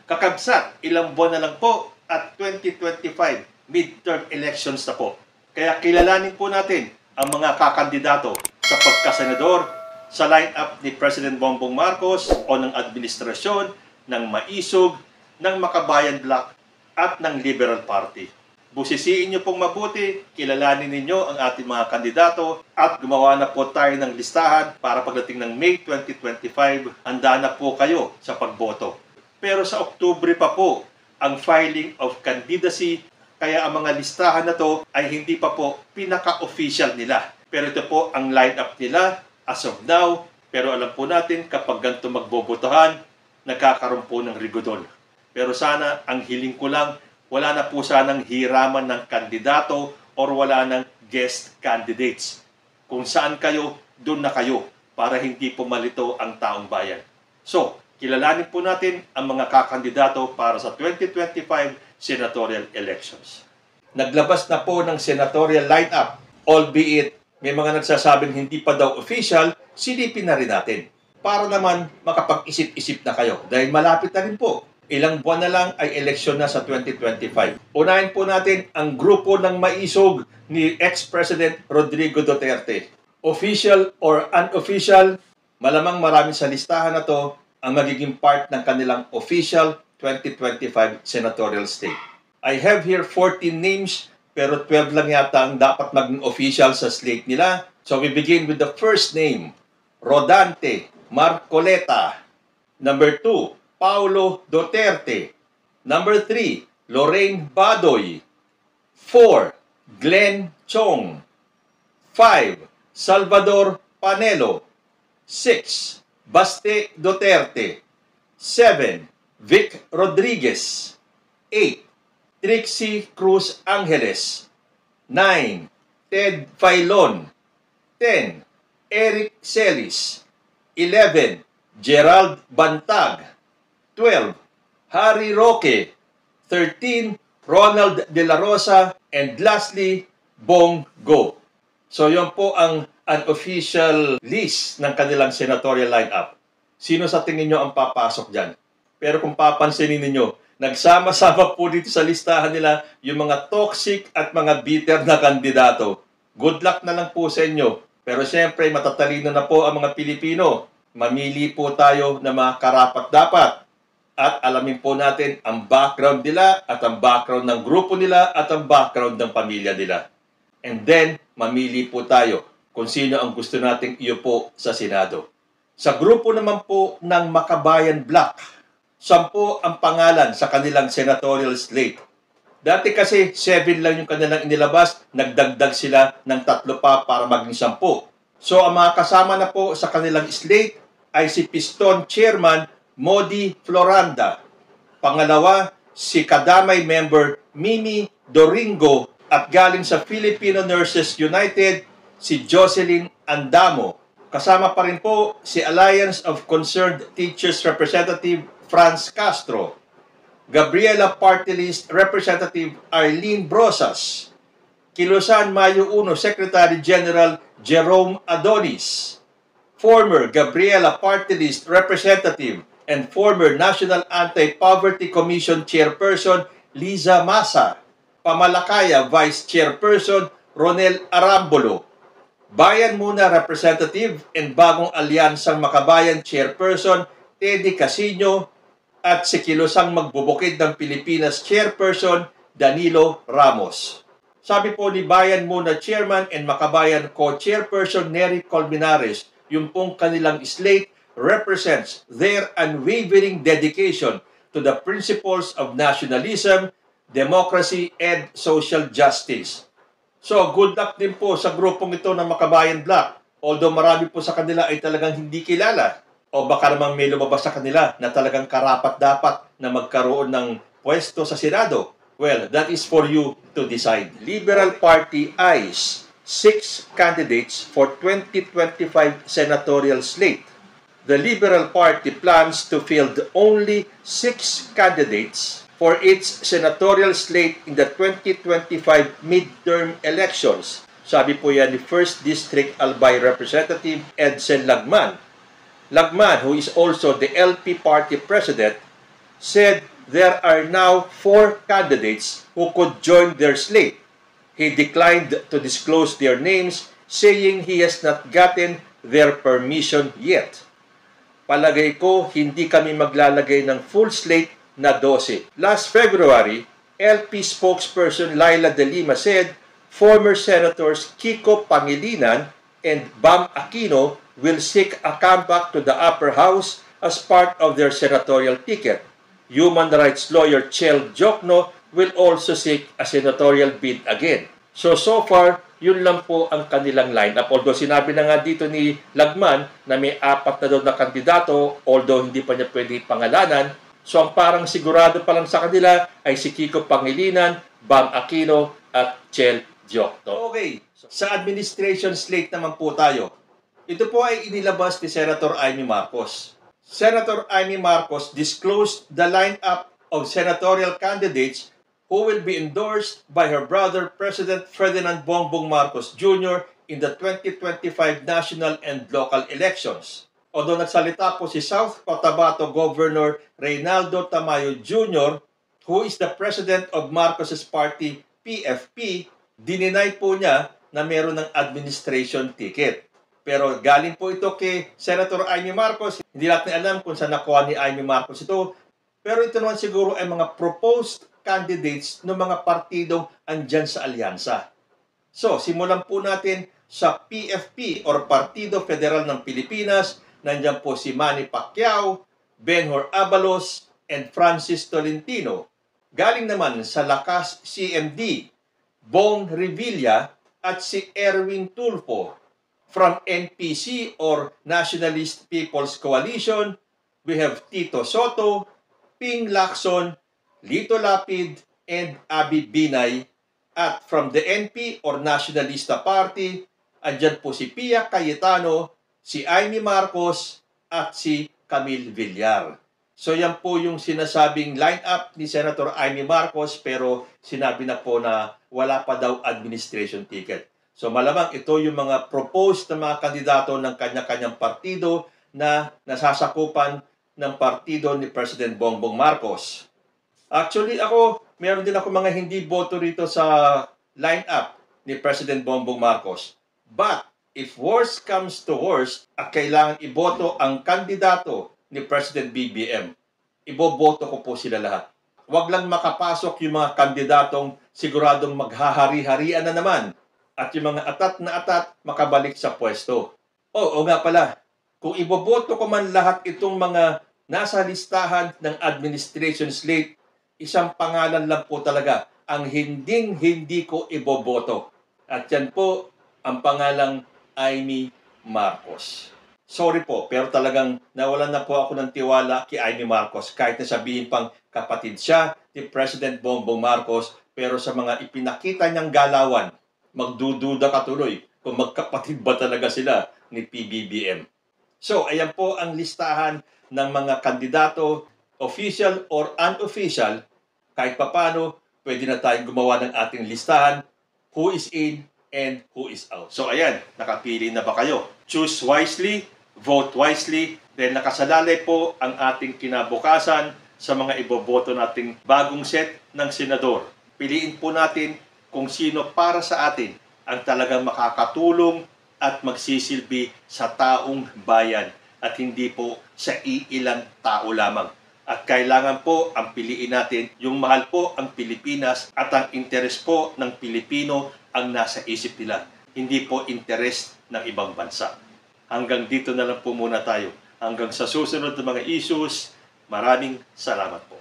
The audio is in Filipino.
Kakabsat, ilang buwan na lang po at 2025 midterm elections na po. Kaya kilalanin po natin ang mga kakandidato sa pagkasenador sa line-up ni President Bongbong Marcos o ng administrasyon, ng Maisog, ng Makabayan Bloc at ng Liberal Party. Busisiin niyo pong mabuti, kilalanin ninyo ang ating mga kandidato at gumawa na po tayo ng listahan para pagdating ng May 2025, handa na po kayo sa pagboto. Pero sa Oktubre pa po ang filing of candidacy, kaya ang mga listahan na to ay hindi pa po pinaka-official nila. Pero ito po ang line-up nila as of now. Pero alam po natin kapag ganito magbobotohan, nagkakaroon po ng rigodon. Pero sana ang hiling ko lang, wala na po sanang hiraman ng kandidato or wala ng guest candidates. Kung saan kayo, doon na kayo para hindi po malito ang taong bayan. So, kilalanin po natin ang mga kakandidato para sa 2025 senatorial elections. Naglabas na po ng senatorial lineup, albeit may mga nagsasabing hindi pa daw official, silipin na rin natin para naman makapag-isip-isip na kayo dahil malapit na rin po. Ilang buwan na lang ay eleksyon na sa 2025. Unahin po natin ang grupo ng Maisog ni ex-President Rodrigo Duterte. Official or unofficial, malamang marami sa listahan na to ang magiging part ng kanilang official 2025 senatorial slate. I have here 14 names pero 12 lang yata ang dapat maging official sa slate nila. So we begin with the first name, Rodante Marcoleta. Number 2, Paulo Duterte. Number 3, Lorraine Badoy. 4, Glenn Chong. 5, Salvador Panelo. 6, Baste Duterte. 7, Vic Rodriguez. 8, Trixie Cruz Angeles. 9, Ted Filon. 10, Eric Celis. 11, Gerald Bantag. 12, Harry Roque. 13, Ronald De La Rosa. And lastly, Bong Go. So yun po ang unofficial list ng kanilang senatorial lineup. Sino sa tingin nyo ang papasok dyan? Pero kung papansinin ninyo, nagsama-sama po dito sa listahan nila yung mga toxic at mga bitter na kandidato. Good luck na lang po sa inyo. Pero siyempre, matatalino na po ang mga Pilipino. Mamili po tayo na mga karapat-dapat. At alamin po natin ang background nila at ang background ng grupo nila at ang background ng pamilya nila. And then, mamili po tayo kung sino ang gusto nating iupo sa Senado. Sa grupo naman po ng Makabayan Bloc, 10 ang pangalan sa kanilang senatorial slate. Dati kasi 7 lang yung kanilang inilabas, nagdagdag sila ng 3 pa para maging 10. So ang mga kasama na po sa kanilang slate ay si Piston Chairman Modi Floranda. Pangalawa, si Kadamay member Mimi Doringo at galing sa Filipino Nurses United, si Jocelyn Andamo. Kasama pa rin po si Alliance of Concerned Teachers Representative Franz Castro. Gabriela Party List Representative Arlene Brosas. Kilusan Mayo 1 Secretary General Jerome Adonis. Former Gabriela Party List Representative and former National Anti-Poverty Commission Chairperson Liza Masa. Pamalakaya Vice Chairperson Ronel Arambolo. Bayan Muna Representative and bagong alyansang Makabayan Chairperson Teddy Casino at si Kilosang Magbubukid ng Pilipinas Chairperson Danilo Ramos. Sabi po ni Bayan Muna Chairman and Makabayan Co-Chairperson Nery Colmenares, yung pong kanilang slate represents their unwavering dedication to the principles of nationalism, democracy, and social justice. So, good luck din po sa grupong ito ng Makabayan Bloc. Although marami po sa kanila ay talagang hindi kilala. O baka namang may lumabas sa kanila na talagang karapat-dapat na magkaroon ng pwesto sa Senado. Well, that is for you to decide. Liberal Party eyes 6 candidates for 2025 senatorial slate. The Liberal Party plans to field only 6 candidates for its senatorial slate in the 2025 midterm elections. Sabi po yan ni 1st District Albay Representative Edsel Lagman. Lagman, who is also the LP Party President, said there are now 4 candidates who could join their slate. He declined to disclose their names, saying he has not gotten their permission yet. Palagay ko, hindi kami maglalagay ng full slate na 12. Last February, LP spokesperson Laila De Lima said former Senators Kiko Pangilinan and Bam Aquino will seek a comeback to the upper house as part of their senatorial ticket. Human rights lawyer Chel Jokno will also seek a senatorial bid again. So far, yun lang po ang kanilang lineup. Although sinabi na nga dito ni Lagman na may 4 na daw na kandidato, although hindi pa niya pwede pangalanan. So ang parang sigurado pa lang sa kanila ay si Kiko Pangilinan, Bam Aquino at Chel Jokno. Okay, sa administration slate naman po tayo. Ito po ay inilabas ni Senator Amy Marcos. Senator Amy Marcos disclosed the lineup of senatorial candidates who will be endorsed by her brother, President Ferdinand Bongbong Marcos Jr. in the 2025 national and local elections. Although nagsalita po si South Cotabato Governor Reynaldo Tamayo Jr., who is the president of Marcos's party, PFP, dininay po niya na meron ng administration ticket. Pero galing po ito kay Senator Amy Marcos. Hindi natin alam kung saan nakuha ni Amy Marcos ito. Pero ito naman siguro ay mga proposed candidates ng mga partidong andyan sa alyansa. So, simulan po natin sa PFP or Partido Federal ng Pilipinas. Nandiyan po si Manny Pacquiao, Benhur Abalos, and Francis Tolentino. Galing naman sa Lakas CMD, Bong Revilla at si Erwin Tulfo. From NPC or Nationalist People's Coalition, we have Tito Soto, Ping Lacson, Lito Lapid, and Abby Binay. At from the NP or Nationalista Party, andyan po si Pia Cayetano, si Amy Marcos, at si Camille Villar. So yan po yung sinasabing lineup ni Senator Amy Marcos, pero sinabi na po na wala pa daw administration ticket. So malamang ito yung mga proposed na mga kandidato ng kanya-kanyang partido na nasasakupan ng partido ni President Bongbong Marcos. Actually ako, meron din ako mga hindi boto rito sa lineup ni President Bongbong Marcos. But if worst comes to worst, at kailangan iboto ang kandidato ni President BBM, iboboto ko po sila lahat. Huwag lang makapasok yung mga kandidatong siguradong maghahari-harian na naman at yung mga atat na atat makabalik sa pwesto. Oo nga pala, kung iboboto ko man lahat itong mga nasa listahan ng administration slate, isang pangalan lang po talaga ang hindi ko iboboto. At yan po ang pangalang Amy Marcos. Sorry po, pero talagang nawalan na po ako ng tiwala kay Amy Marcos. Kahit na sabihin pang kapatid siya ni President Bongbong Marcos, pero sa mga ipinakita niyang galawan, magdududa ka tuloy kung magkapatid ba talaga sila ni PBBM. So, ayan po ang listahan ng mga kandidato, official or unofficial. Kahit papano, pwede na tayong gumawa ng ating listahan, who is in and who is out. So, ayan, nakapili na ba kayo? Choose wisely, vote wisely, dahil nakasalalay po ang ating kinabukasan sa mga iboboto nating bagong set ng senador. Piliin po natin kung sino para sa atin ang talagang makakatulong at magsisilbi sa taong bayan at hindi po sa iilang tao lamang. At kailangan po ang piliin natin yung mahal po ang Pilipinas at ang interes po ng Pilipino ang nasa isip nila. Hindi po interes ng ibang bansa. Hanggang dito na lang po muna tayo. Hanggang sa susunod na mga issues, maraming salamat po.